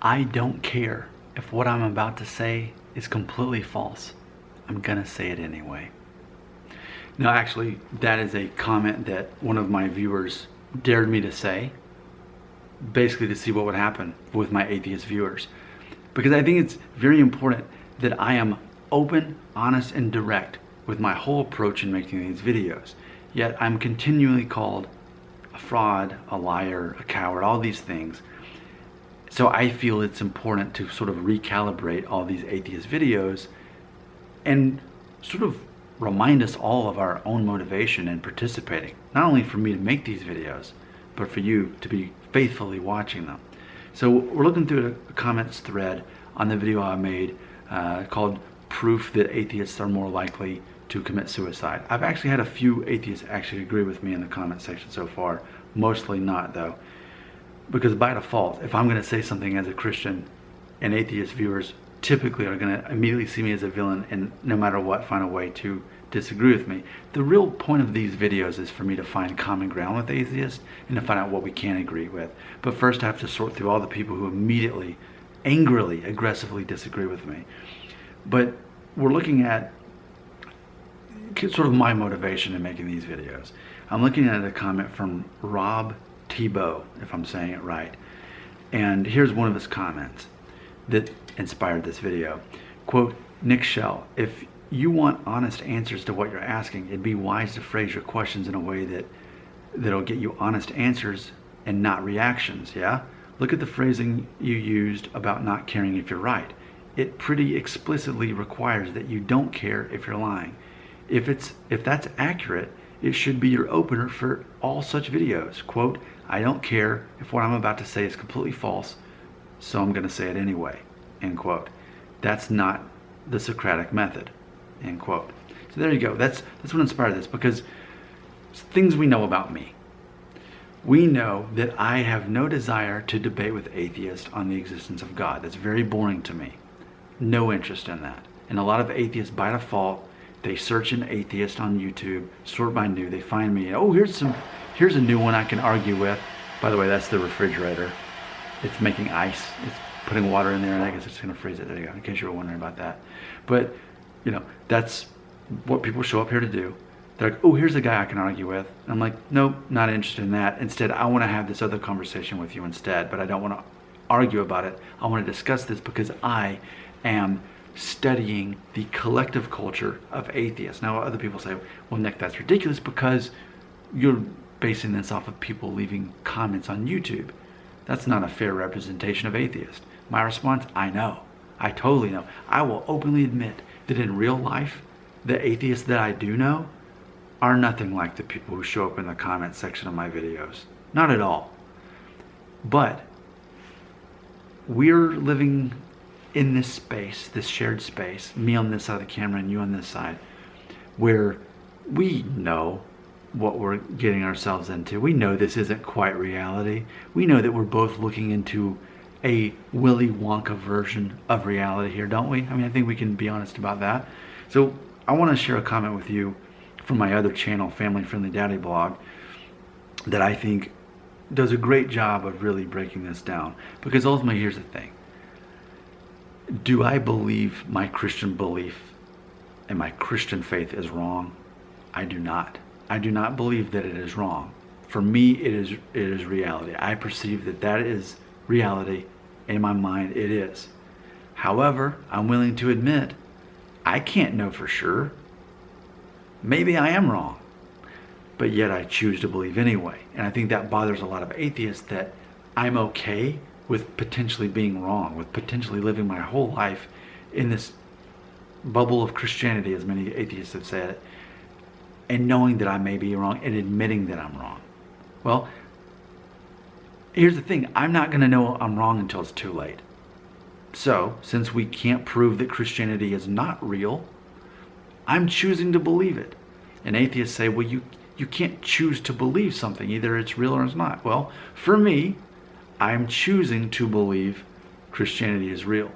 I don't care if what I'm about to say is completely false. I'm gonna say it anyway. Now, actually, that is a comment that one of my viewers dared me to say, basically to see what would happen with my atheist viewers. Because I think it's very important that I am open, honest, and direct with my whole approach in making these videos. Yet I'm continually called a fraud, a liar, a coward, all these things. So I feel it's important to sort of recalibrate all these atheist videos and sort of remind us all of our own motivation in participating. Not only for me to make these videos, but for you to be faithfully watching them. So we're looking through a comments thread on the video I made called Proof That Atheists Are More Likely to Commit Suicide. I've actually had a few atheists actually agree with me in the comment section so far. Mostly not, though. Because by default, if I'm going to say something as a Christian, and atheist viewers typically are going to immediately see me as a villain and no matter what find a way to disagree with me. The real point of these videos is for me to find common ground with atheists and to find out what we can agree with. But first I have to sort through all the people who immediately, angrily, aggressively disagree with me. But we're looking at sort of my motivation in making these videos. I'm looking at a comment from Rob Thibault, if I'm saying it right. And here's one of his comments that inspired this video. Quote, Nick Shell, if you want honest answers to what you're asking, it'd be wise to phrase your questions in a way that'll get you honest answers and not reactions, yeah? Look at the phrasing you used about not caring if you're right. It pretty explicitly requires that you don't care if you're lying. If that's accurate, it should be your opener for all such videos. Quote, I don't care if what I'm about to say is completely false, so I'm going to say it anyway, end quote. That's not the Socratic method, end quote. So there you go. That's what inspired this, because things we know about me. We know that I have no desire to debate with atheists on the existence of God. That's very boring to me. No interest in that. And a lot of atheists, by default, they search an atheist on YouTube, sort by new, they find me, oh, here's a new one I can argue with. By the way, that's the refrigerator. It's making ice. It's putting water in there, and I guess it's going to freeze it. There you go, in case you were wondering about that. But, you know, that's what people show up here to do. They're like, oh, here's a guy I can argue with. And I'm like, nope, not interested in that. Instead, I want to have this other conversation with you instead, but I don't want to argue about it. I want to discuss this because I am studying the collective culture of atheists. Now, other people say, well, Nick, that's ridiculous because you're basing this off of people leaving comments on YouTube. That's not a fair representation of atheists. My response, I know. I totally know. I will openly admit that in real life, the atheists that I do know are nothing like the people who show up in the comment section of my videos. Not at all. But we're living in this space, this shared space, me on this side of the camera and you on this side, where we know what we're getting ourselves into. We know this isn't quite reality. We know that we're both looking into a Willy Wonka version of reality here, don't we? I mean, I think we can be honest about that. So I want to share a comment with you from my other channel, Family Friendly Daddy Blog, that I think does a great job of really breaking this down. Because ultimately, here's the thing. Do I believe my Christian belief and my Christian faith is wrong? I do not. I do not believe that it is wrong. For me, it is reality. I perceive that is reality. In my mind, it is. However, I'm willing to admit, I can't know for sure. Maybe I am wrong. But yet I choose to believe anyway. And I think that bothers a lot of atheists, that I'm okay with potentially being wrong, with potentially living my whole life in this bubble of Christianity, as many atheists have said, and knowing that I may be wrong and admitting that I'm wrong. Well, here's the thing. I'm not going to know I'm wrong until it's too late. So, since we can't prove that Christianity is not real, I'm choosing to believe it. And atheists say, well, you can't choose to believe something. Either it's real or it's not. Well, for me, I'm choosing to believe Christianity is real.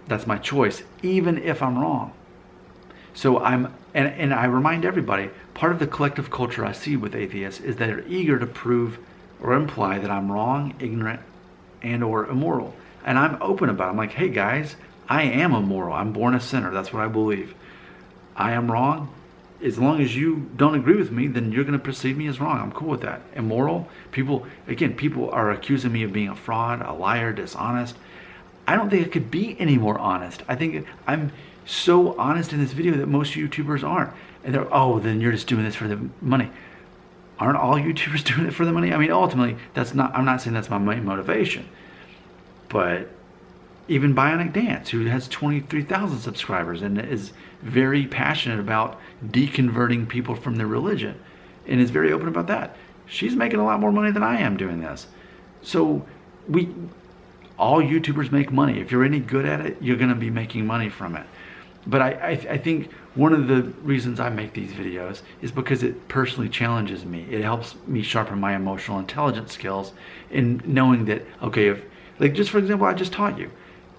That's my choice, even if I'm wrong. So and I remind everybody, part of the collective culture I see with atheists is that they're eager to prove or imply that I'm wrong, ignorant, and or immoral. And I'm open about it. I'm like, hey guys, I am immoral. I'm born a sinner. That's what I believe. I am wrong. As long as you don't agree with me, then you're going to perceive me as wrong. I'm cool with that. Immoral, people are accusing me of being a fraud, a liar, dishonest. I don't think I could be any more honest. I think I'm so honest in this video that most YouTubers aren't. And they're, oh, then you're just doing this for the money. Aren't all YouTubers doing it for the money? I mean, ultimately, I'm not saying that's my main motivation. But even Bionic Dance, who has 23,000 subscribers and is very passionate about deconverting people from their religion and is very open about that. She's making a lot more money than I am doing this. So all YouTubers make money. If you're any good at it, you're going to be making money from it. But I think one of the reasons I make these videos is because it personally challenges me. It helps me sharpen my emotional intelligence skills in knowing that, okay, if, like just for example, I just taught you,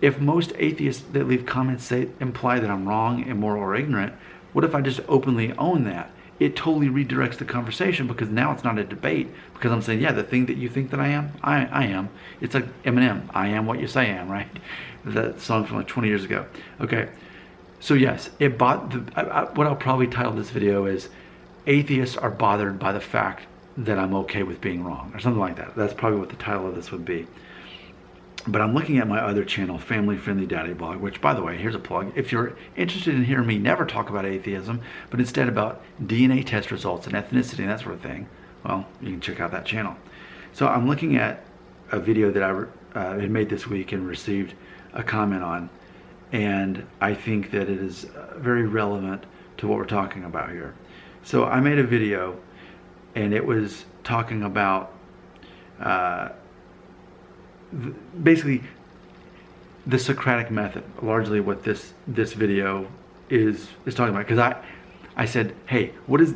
if most atheists that leave comments imply that I'm wrong, immoral, or ignorant, what if I just openly own that? It totally redirects the conversation, because now it's not a debate, because I'm saying, yeah, the thing that you think that I am, I am. It's like Eminem, I am what you say I am, right? That song from like 20 years ago. Okay, so yes, what I'll probably title this video is, atheists are bothered by the fact that I'm okay with being wrong, or something like that. That's probably what the title of this would be. But I'm looking at my other channel, Family Friendly Daddy Blog, which, by the way, here's a plug. If you're interested in hearing me never talk about atheism, but instead about DNA test results and ethnicity and that sort of thing, well, you can check out that channel. So I'm looking at a video that I had made this week and received a comment on, and I think that it is very relevant to what we're talking about here. So I made a video, and it was talking about basically the Socratic method, largely what this video is talking about. Because I said, hey, what is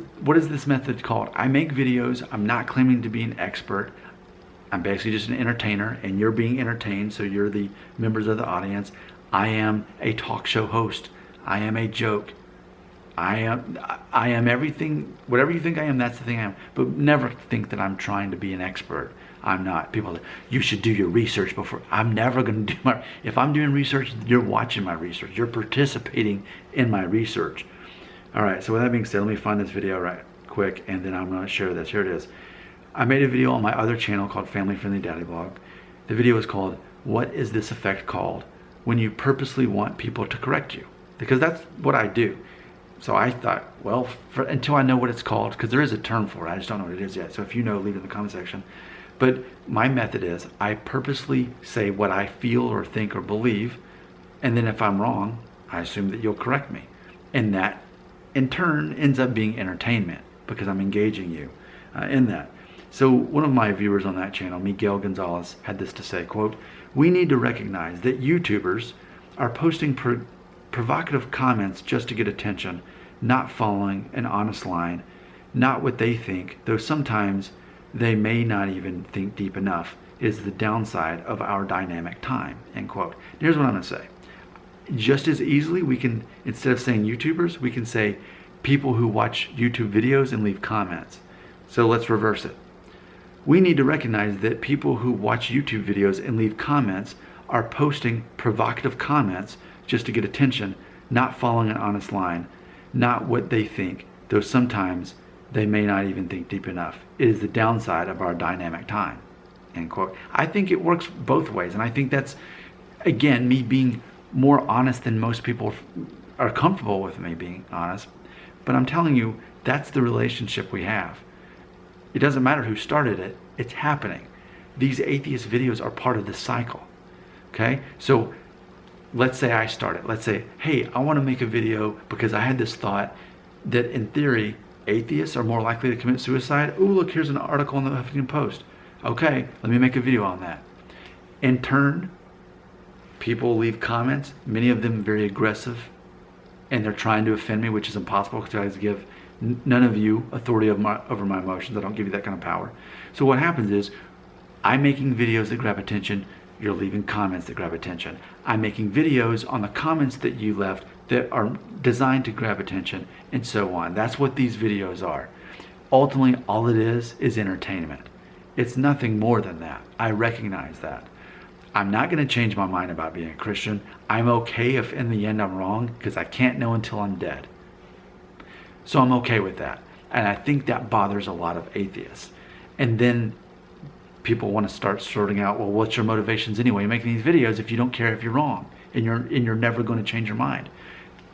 this method called? I make videos. I'm not claiming to be an expert. I'm basically just an entertainer, and you're being entertained, so you're the members of the audience. I am a talk show host. I am a joke. I am everything. Whatever you think I am, that's the thing I am. But never think that I'm trying to be an expert. I'm not. People say, you should do your research before. I'm never going to do my, if I'm doing research, you're watching my research. You're participating in my research. All right, so with that being said, let me find this video right quick, and then I'm going to share this. Here it is. I made a video on my other channel called Family Friendly Daddy Blog. The video is called, What is this effect called when you purposely want people to correct you? Because that's what I do. So I thought, well, until I know what it's called, because there is a term for it, I just don't know what it is yet. So if you know, leave it in the comment section. But my method is, I purposely say what I feel or think or believe, and then if I'm wrong, I assume that you'll correct me. And that, in turn, ends up being entertainment, because I'm engaging you in that. So one of my viewers on that channel, Miguel Gonzalez, had this to say, quote, we need to recognize that YouTubers are posting provocative comments just to get attention, not following an honest line, not what they think, though sometimes they may not even think deep enough, is the downside of our dynamic time, end quote. Here's what I'm going to say. Just as easily, we can, instead of saying YouTubers, we can say people who watch YouTube videos and leave comments. So let's reverse it. We need to recognize that people who watch YouTube videos and leave comments are posting provocative comments just to get attention, not following an honest line, not what they think, though sometimes they may not even think deep enough. It is the downside of our dynamic time, end quote. I think it works both ways, and I think that's, again, me being more honest than most people are comfortable with me being honest. But I'm telling you, that's the relationship we have. It doesn't matter who started it, it's happening. These atheist videos are part of this cycle, okay? So let's say I start it. Let's say, hey, I want to make a video because I had this thought that in theory, atheists are more likely to commit suicide. Ooh, look, here's an article in the Huffington Post. Okay, let me make a video on that. In turn, people leave comments, many of them very aggressive, and they're trying to offend me, which is impossible because I give none of you authority over my emotions. I don't give you that kind of power. So what happens is, I'm making videos that grab attention, you're leaving comments that grab attention. I'm making videos on the comments that you left that are designed to grab attention, and so on. That's what these videos are. Ultimately, all it is entertainment. It's nothing more than that. I recognize that. I'm not going to change my mind about being a Christian. I'm okay if in the end I'm wrong, because I can't know until I'm dead. So I'm okay with that. And I think that bothers a lot of atheists. And then people want to start sorting out, well, what's your motivations anyway? You're making these videos if you don't care if you're wrong, and you're never going to change your mind.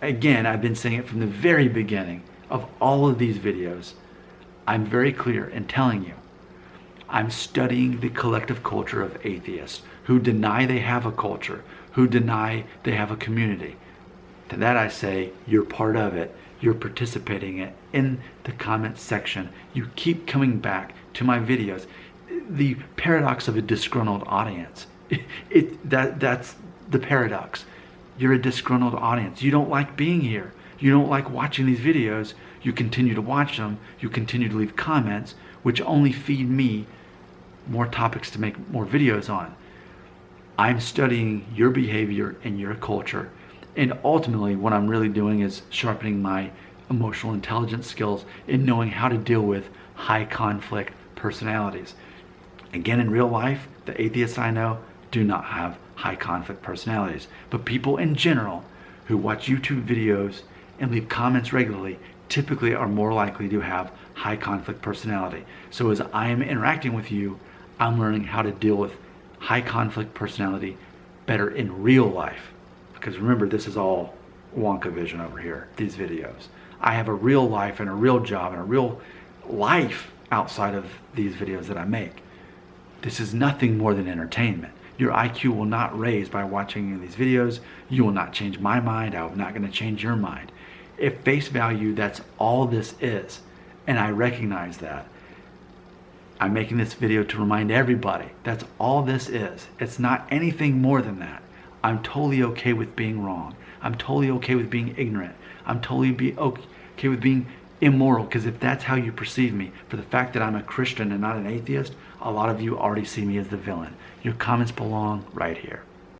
Again, I've been saying it from the very beginning of all of these videos. I'm very clear in telling you, I'm studying the collective culture of atheists who deny they have a culture, who deny they have a community. To that I say, you're part of it. You're participating in the comment section. You keep coming back to my videos. The paradox of a disgruntled audience. That's the paradox. You're a disgruntled audience. You don't like being here. You don't like watching these videos. You continue to watch them. You continue to leave comments, which only feed me more topics to make more videos on. I'm studying your behavior and your culture. And ultimately, what I'm really doing is sharpening my emotional intelligence skills in knowing how to deal with high conflict personalities. Again, in real life, the atheists I know do not have high conflict personalities. But people in general who watch YouTube videos and leave comments regularly typically are more likely to have high conflict personality. So as I am interacting with you, I'm learning how to deal with high conflict personality better in real life. Because remember, this is all Wonka vision over here, these videos. I have a real life and a real job and a real life outside of these videos that I make. This is nothing more than entertainment. Your IQ will not raise by watching these videos. You will not change my mind. I'm not going to change your mind. At face value, that's all this is. And I recognize that. I'm making this video to remind everybody that's all this is. It's not anything more than that. I'm totally okay with being wrong. I'm totally okay with being ignorant. I'm totally okay with being immoral, because if that's how you perceive me, for the fact that I'm a Christian and not an atheist, a lot of you already see me as the villain. Your comments belong right here.